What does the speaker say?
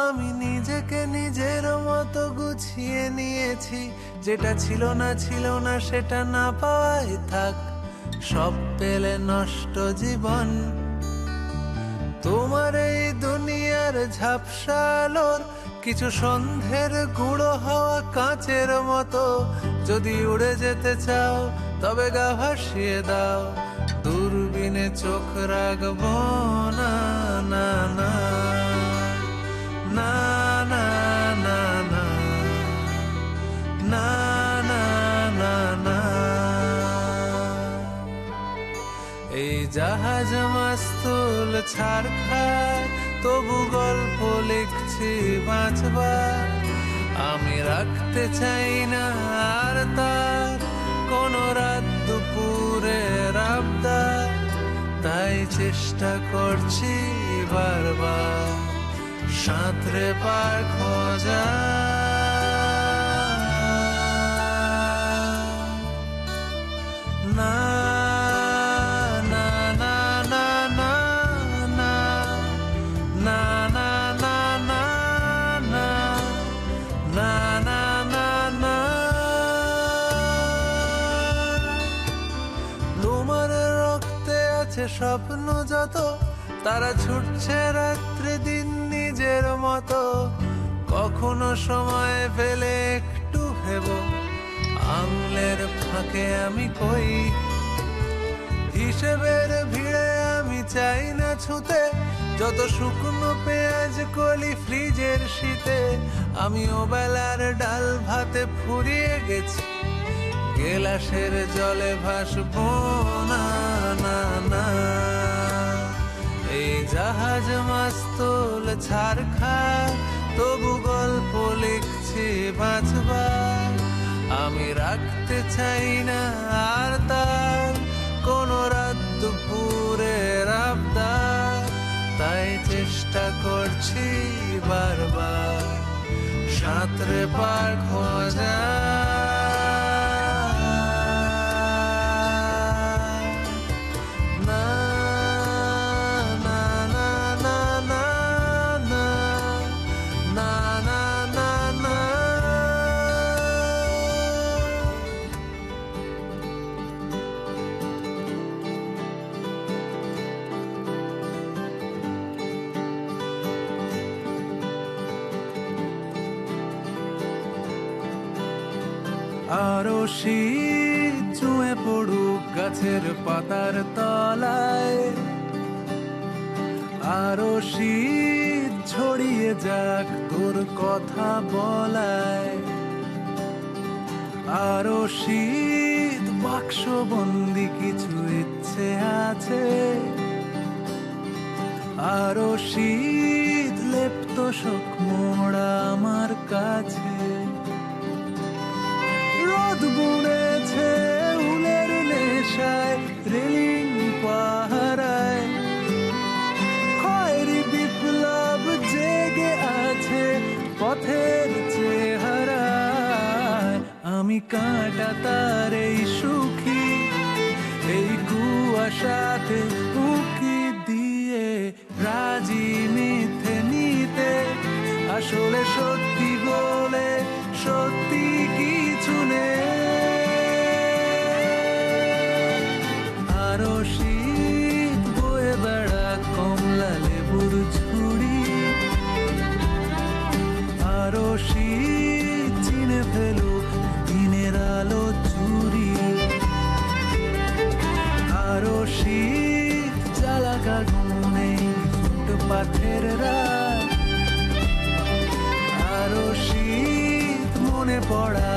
আমি নিজেকে নিজের মতো গুছিয়ে নিয়েছি। যেটা ছিল না সেটা না পাওয়াই থাক, সব পেলে নষ্ট জীবন। তোমার এই দুনিয়ার ঝাপসা আলোর কিছু সন্ধ্যের গুঁড়ো হাওয়া কাঁচের মতো। যদি উড়ে যেতে চাও তবে গা ভাসিয়ে দাও, দূরবীনে চোখ রাখবো না। না না না না না না না না না না। এই জাহাজ মাস্তুল ছাড় খায়, তবু গল্প লিখছি বাঁচবার। আমি রাখতে চাই না আর তার কোনো রাত দুপুরের আবদার, তাই চেষ্টা করছি বারবার সাঁতরে পার খোঁজা। না না না না না না না না না না না না না না না। তোমার রক্তে আছে স্বপ্ন যত, তারা ছুটছে রাত্রি দিন নিজের মতো। কখনো সময় পেলে একটু ভেবো, আঙুলের ফাঁকে আমি কই। হিসেবের ভিড়ে আমি চাই না ছুতে, যত শুকনো পেঁয়াজ কলি ফ্রিজের শীতে। আমি ওবেলার ডাল ভাতে ফুরিয়ে গেছি, গেলাসের জলে ভাসবো না। না না এই জাহাজ মাস্তুল ছাড় খায়, তবু গল্প লিখছি বাঁচবার। আমি রাখতে চাই না আর তার কোনো রাত দুপুরের আবদার, তাই চেষ্টা করছি বারবার সাঁতরে পার খোঁজা। আরো শীত চুয়ে পড়ুক গাছের পাতার তলায়, আরো শীত ছড়িয়ে যাক তোর কথা বলায়। আরো শীত বাক্সবন্দি কিছু ইচ্ছে আছে, আরো শীত লেপ্ত শোক মোড়া আমার কাছে। রোদ বুড়েছে উলের নেশায় রেলিং পাহারায়, খয়েরি বিপ্লব জেগে আছে পথের চেহারায়। আমি কাঁটা তার এই সুখী, এই কুয়াশাতে উকি দিয়ে রাজি মিথ্যে নিতে। আসলে সত্যি বলে সত্যি কিছু নেই। আরো শীত বয়ে বেড়া কমলা লেবুর ঝুড়ি, আরো শীত চিনে ফেলুক দিনের আলো চুরি। আরো শীত জ্বালাক আগুনে ফুটপাথের রাত, আরো শীত মনে পড়া